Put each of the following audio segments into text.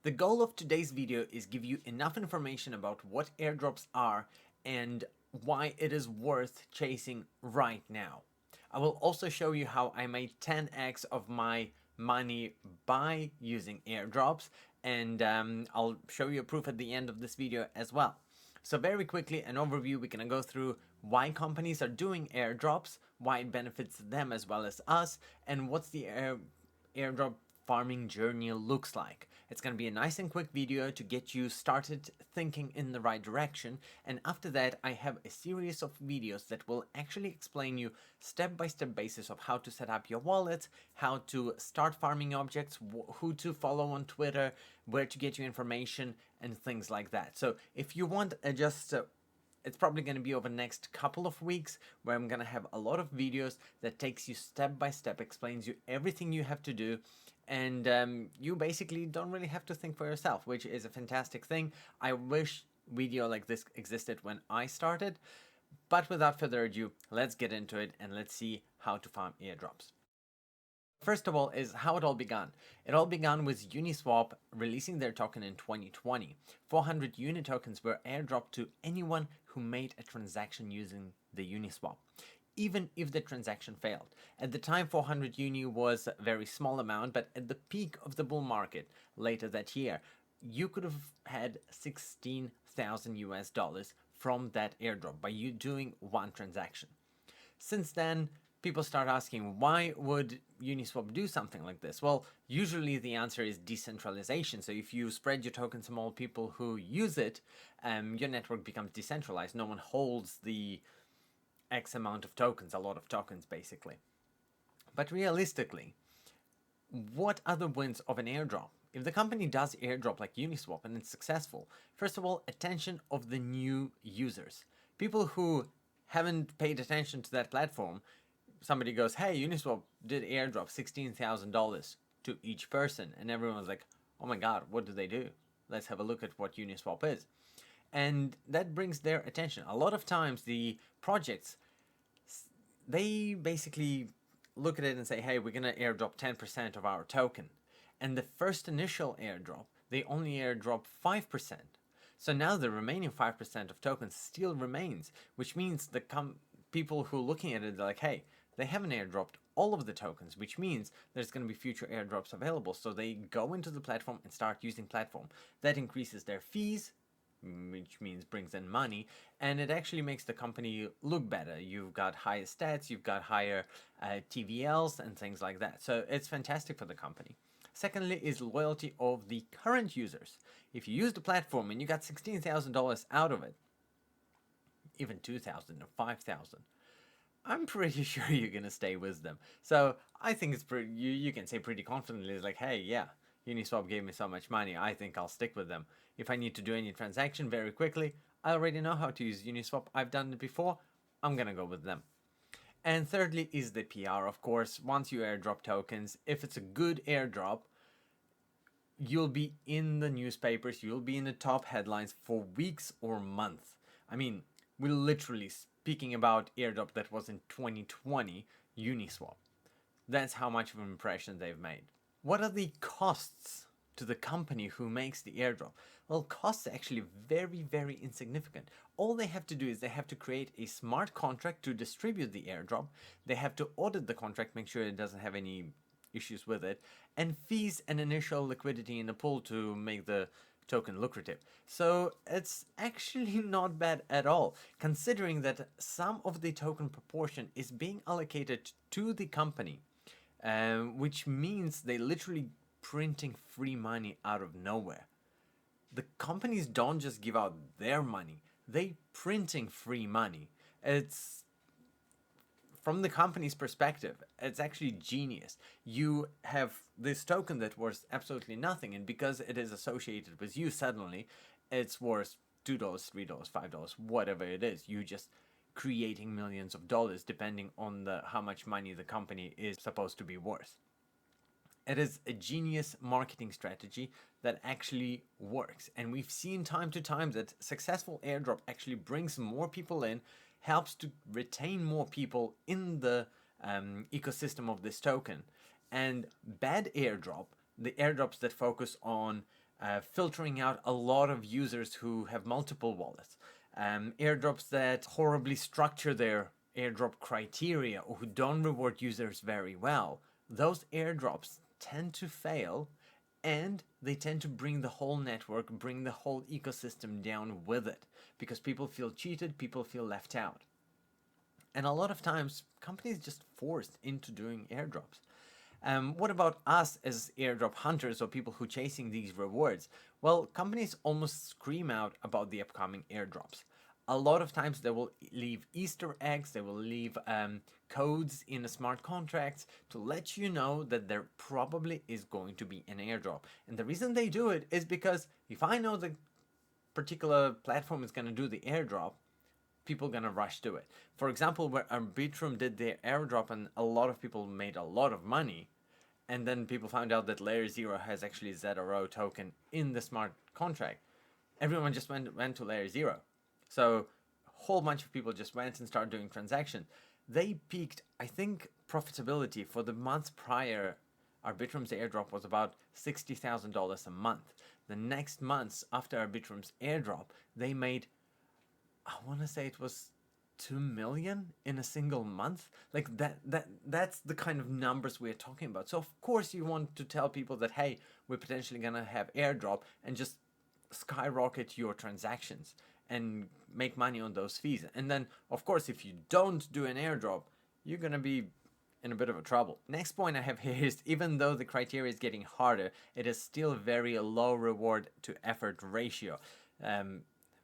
The goal of today's video is give you enough information about what airdrops are and why it is worth chasing right now. I will also show you how I made 10x of my money by using airdrops, and I'll show you a proof at the end of this video as well. So very quickly, an overview, we're going to go through why companies are doing airdrops, why it benefits them as well as us, and what's the airdrop farming journey looks like. It's going to be a nice and quick video to get you started thinking in the right direction, and after that I have a series of videos that will actually explain you step-by-step basis of how to set up your wallet, how to start farming objects, who to follow on Twitter, where to get your information, and things like that. So if you want it's probably going to be over the next couple of weeks where I'm going to have a lot of videos that takes you step by step, explains you everything you have to do, and you basically don't really have to think for yourself, which is a fantastic thing. I wish video like this existed when I started, but without further ado, let's get into it and let's see how to farm airdrops. First of all is how it all began. It all began with Uniswap releasing their token in 2020. 400 uni tokens were airdropped to anyone who made a transaction using the Uniswap, even if the transaction failed. At the time, 400 uni was a very small amount, but at the peak of the bull market later that year, you could have had 16,000 US dollars from that airdrop by you doing one transaction. Since then, people start asking, why would Uniswap do something like this? Well, usually the answer is decentralization. So if you spread your tokens among all people who use it, your network becomes decentralized. No one holds the X amount of tokens, a lot of tokens basically. But realistically, what are the wins of an airdrop? If the company does airdrop like Uniswap and it's successful, first of all, attention of the new users. People who haven't paid attention to that platform, somebody goes, hey, Uniswap did airdrop $16,000 to each person, and everyone's like, oh my god, what do they do? Let's have a look at what Uniswap is. And that brings their attention. A lot of times the projects, they basically look at it and say, hey, we're going to airdrop 10% of our token. And the first initial airdrop, they only airdrop 5%. So now the remaining 5% of tokens still remains, which means the people who are looking at it, they're like, hey, they haven't airdropped all of the tokens, which means there's going to be future airdrops available. So they go into the platform and start using platform. That increases their fees, which means brings in money, and it actually makes the company look better. You've got higher stats, you've got higher TVLs and things like that. So it's fantastic for the company. Secondly is loyalty of the current users. If you use the platform and you got $16,000 out of it, even 2,000 or 5,000, I'm pretty sure you're gonna stay with them. So I think it's pretty. You can say pretty confidently, like, hey, yeah, Uniswap gave me so much money, I think I'll stick with them. If I need to do any transaction very quickly, I already know how to use Uniswap. I've done it before. I'm gonna go with them. And thirdly is the PR, of course. Once you airdrop tokens, if it's a good airdrop, you'll be in the newspapers, you'll be in the top headlines for weeks or months. I mean, we're literally speaking about airdrop that was in 2020, Uniswap. That's how much of an impression they've made. What are the costs to the company who makes the airdrop? Well, costs are actually very, very insignificant. All they have to do is they have to create a smart contract to distribute the airdrop. They have to audit the contract, make sure it doesn't have any issues with it, and fees and initial liquidity in the pool to make the token lucrative. So it's actually not bad at all, considering that some of the token proportion is being allocated to the company, which means they literally printing free money out of nowhere. The companies don't just give out their money, they printing free money. It's from the company's perspective, it's actually genius. You have this token that worth absolutely nothing, and because it is associated with you, suddenly it's worth $2, $3, $5, whatever it is. You just creating millions of dollars depending on how much money the company is supposed to be worth. It is a genius marketing strategy that actually works, and we've seen time to time that successful airdrop actually brings more people in, helps to retain more people in the ecosystem of this token. And bad airdrop, the airdrops that focus on filtering out a lot of users who have multiple wallets, airdrops that horribly structure their airdrop criteria or who don't reward users very well. Those airdrops tend to fail, and they tend to bring the whole network, bring the whole ecosystem down with it, because people feel cheated, people feel left out. And a lot of times, companies just forced into doing airdrops. What about us as airdrop hunters or people who are chasing these rewards? Well, companies almost scream out about the upcoming airdrops. A lot of times they will leave Easter eggs, they will leave codes in the smart contracts to let you know that there probably is going to be an airdrop. And the reason they do it is because if I know the particular platform is going to do the airdrop, people are going to rush to it. For example, where Arbitrum did their airdrop and a lot of people made a lot of money, and then people found out that Layer 0 has actually ZRO token in the smart contract, everyone just went to Layer 0. So a whole bunch of people just went and started doing transactions. They peaked, I think, profitability for the month prior. Arbitrum's airdrop was about $60,000 a month. The next months after Arbitrum's airdrop, they made, I want to say it was 2 million in a single month. Like that's the kind of numbers we're talking about. So of course you want to tell people that, hey, we're potentially gonna have airdrop, and just skyrocket your transactions and make money on those fees. And then of course if you don't do an airdrop, you're gonna be in a bit of a trouble. Next point I have here is, even though the criteria is getting harder, it is still very low reward to effort ratio.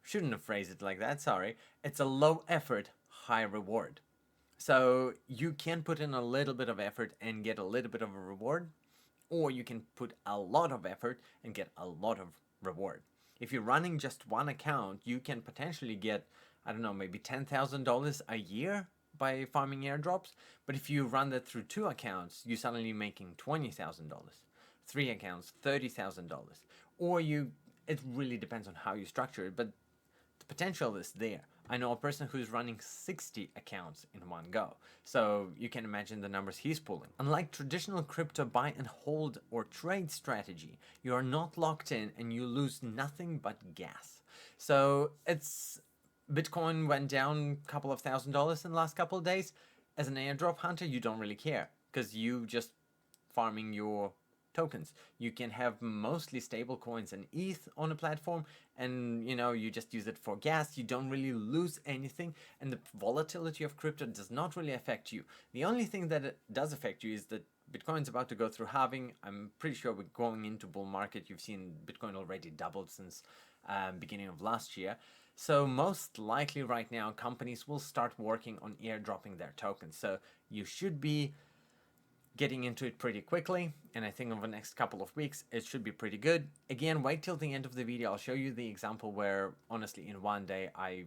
Shouldn't have phrased it like that, sorry. It's a low effort, high reward. So you can put in a little bit of effort and get a little bit of a reward, or you can put a lot of effort and get a lot of reward. If you're running just one account, you can potentially get, I don't know, maybe $10,000 a year by farming airdrops. But if you run that through 2 accounts, you're suddenly making $20,000. 3 accounts, $30,000. Or it really depends on how you structure it, but the potential is there. I know a person who's running 60 accounts in one go, so you can imagine the numbers he's pulling. Unlike traditional crypto buy and hold or trade strategy, you are not locked in and you lose nothing but gas. So Bitcoin went down a couple of $1,000s in the last couple of days. As an airdrop hunter, you don't really care, because you just farming your tokens. You can have mostly stable coins and ETH on a platform, and you just use it for gas. You don't really lose anything, and the volatility of crypto does not really affect you. The only thing that it does affect you is that Bitcoin's about to go through halving. I'm pretty sure we're going into bull market. You've seen Bitcoin already doubled since beginning of last year. So most likely right now companies will start working on airdropping their tokens. So you should be getting into it pretty quickly, and I think over the next couple of weeks it should be pretty good. Again, wait till the end of the video. I'll show you the example where honestly in one day I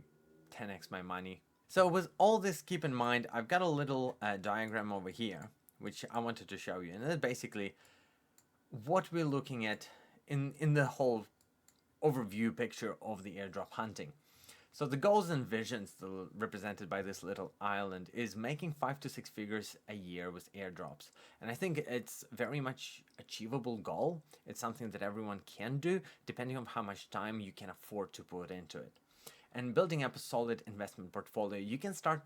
10x my money. So with all this keep in mind, I've got a little diagram over here which I wanted to show you, and that's basically what we're looking at in the whole overview picture of the airdrop hunting. So the goals and visions represented by this little island is making 5 to 6 figures a year with airdrops. And I think it's very much achievable goal. It's something that everyone can do, depending on how much time you can afford to put into it. And building up a solid investment portfolio, you can start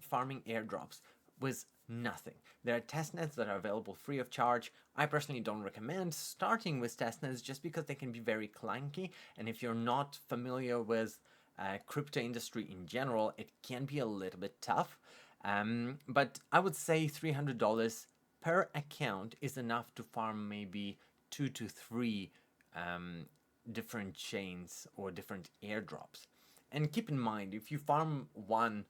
farming airdrops with nothing. There are testnets that are available free of charge. I personally don't recommend starting with testnets just because they can be very clunky, and if you're not familiar with crypto industry in general, it can be a little bit tough. But I would say $300 per account is enough to farm maybe 2 to 3 different chains or different airdrops. And keep in mind, if you farm one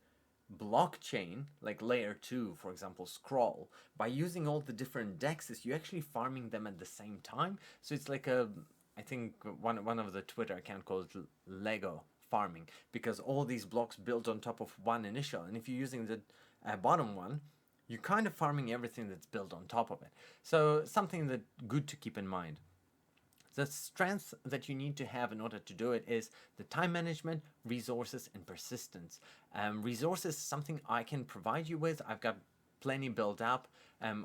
blockchain, like layer 2, for example, Scroll, by using all the different dexes, you're actually farming them at the same time. So it's like I think one of the Twitter account called Lego farming, because all these blocks built on top of one initial, and if you're using the bottom one, you're kind of farming everything that's built on top of it. So something that good to keep in mind. The strength that you need to have in order to do it is the time management, resources, and persistence. Resources, something I can provide you with. I've got plenty built up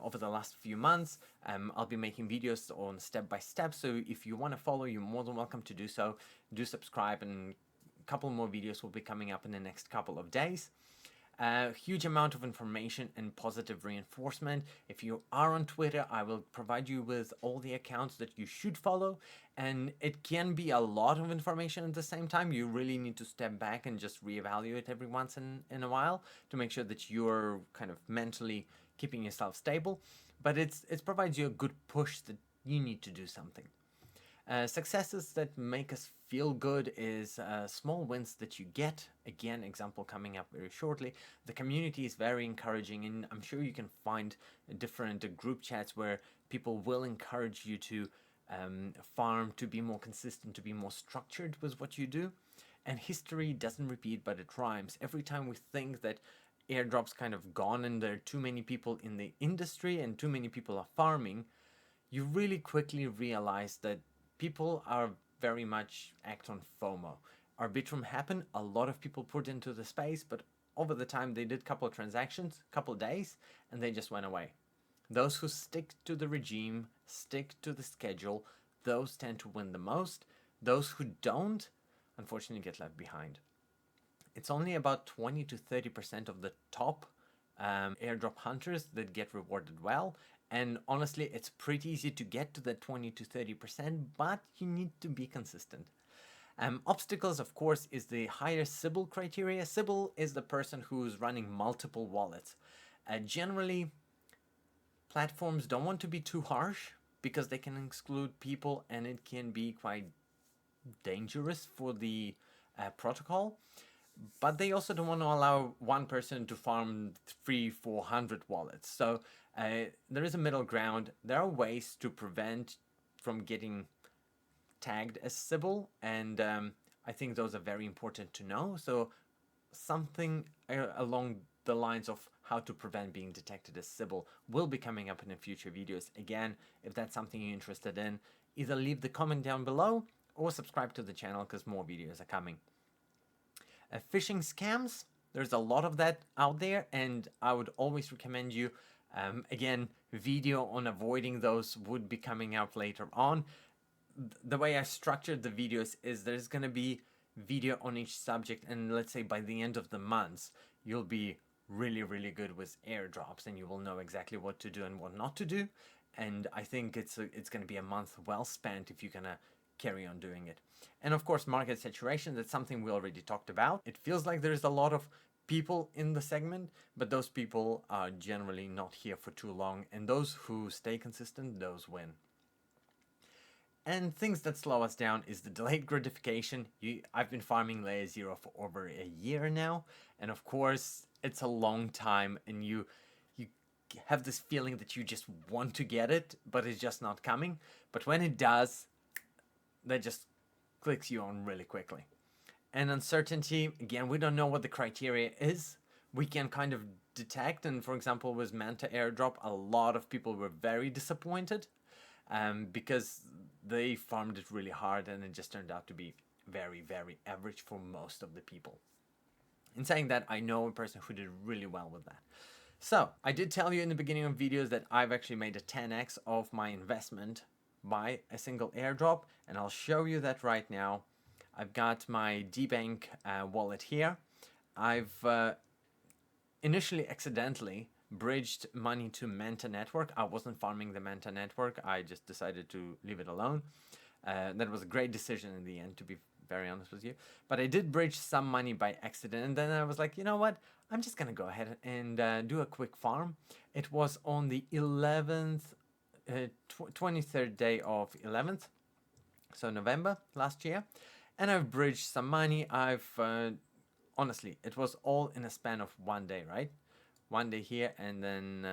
over the last few months. I'll be making videos on step by step, so if you want to follow, you're more than welcome to do so. Do subscribe, and a couple more videos will be coming up in the next couple of days. A huge amount of information and positive reinforcement. If you are on Twitter, I will provide you with all the accounts that you should follow, and it can be a lot of information at the same time. You really need to step back and just reevaluate every once in a while to make sure that you're kind of mentally keeping yourself stable, but it provides you a good push that you need to do something. Successes that make us feel good is small wins that you get. Again, example coming up very shortly. The community is very encouraging, and I'm sure you can find different group chats where people will encourage you to farm, to be more consistent, to be more structured with what you do. And history doesn't repeat, but it rhymes. Every time we think that airdrop's kind of gone and there are too many people in the industry and too many people are farming, you really quickly realize that people are very much act on FOMO. Arbitrum happened, a lot of people put into the space, but over the time they did a couple of transactions, couple of days, and they just went away. Those who stick to the regime, stick to the schedule, those tend to win the most. Those who don't, unfortunately, get left behind. It's only about 20 to 30% of the top airdrop hunters that get rewarded well. And honestly, it's pretty easy to get to that 20 to 30%, but you need to be consistent. Obstacles, of course, is the higher Sybil criteria. Sybil is the person who's running multiple wallets. Generally, platforms don't want to be too harsh because they can exclude people and it can be quite dangerous for the protocol. But they also don't want to allow one person to farm 300-400 wallets. So there is a middle ground. There are ways to prevent from getting tagged as Sybil, and I think those are very important to know. So something along the lines of how to prevent being detected as Sybil will be coming up in the future videos. Again, if that's something you're interested in, either leave the comment down below or subscribe to the channel because more videos are coming. Phishing scams, there's a lot of that out there, and I would always recommend you, again, video on avoiding those would be coming out later on. The way I structured the videos is there's going to be video on each subject, and let's say by the end of the month, you'll be really good with airdrops, and you will know exactly what to do and what not to do. And I think it's going to be a month well spent if you're going to carry on doing it. And of course, market saturation, that's something we already talked about. It feels like there's a lot of people in the segment, but those people are generally not here for too long, and those who stay consistent, those win. And things that slow us down is the delayed gratification. I've been farming layer 0 for over a year now, and of course it's a long time, and you have this feeling that you just want to get it, but it's just not coming. But when it does, that just clicks you on really quickly. And uncertainty, again, we don't know what the criteria is. We can kind of detect, and for example, with Manta airdrop, a lot of people were very disappointed because they farmed it really hard and it just turned out to be very average for most of the people. In saying that, I know a person who did really well with that. So, I did tell you in the beginning of videos that I've actually made a 10x of my investment by a single airdrop, and I'll show you that right now. I've got my DBank wallet here. I've initially accidentally bridged money to Manta network. I wasn't farming the Manta network. I just decided to leave it alone. That was a great decision in the end, to be very honest with you. But I did bridge some money by accident, and then I was like, you know what? I'm just gonna go ahead and do a quick farm. It was on the 11th, 23rd day of 11th, so November last year, and I've bridged some money. I've honestly, it was all in a span of one day, right? One day here and then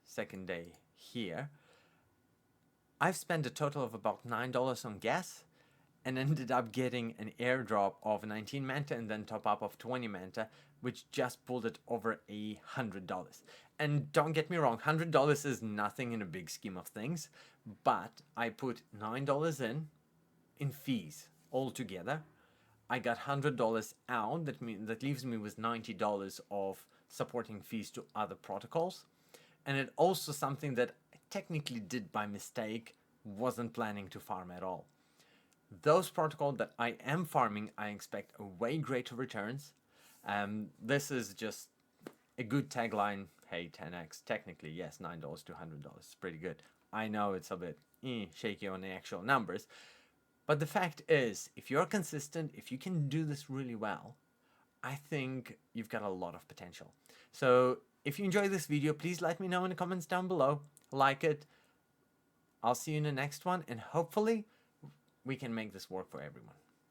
second day here. I've spent a total of about $9 on gas and ended up getting an airdrop of 19 Manta and then top up of 20 Manta, which just pulled it over $100. And don't get me wrong, $100 is nothing in a big scheme of things, but I put $9 in fees altogether. I got $100 out. That leaves me with $90 of supporting fees to other protocols. And it also something that I technically did by mistake, wasn't planning to farm at all. Those protocols that I am farming, I expect a way greater returns. This is just a good tagline. Hey, 10x, technically, yes, $9 to $100, it's pretty good. I know it's a bit shaky on the actual numbers, but the fact is, if you're consistent, if you can do this really well, I think you've got a lot of potential. So if you enjoyed this video, please let me know in the comments down below. Like it. I'll see you in the next one, and hopefully we can make this work for everyone.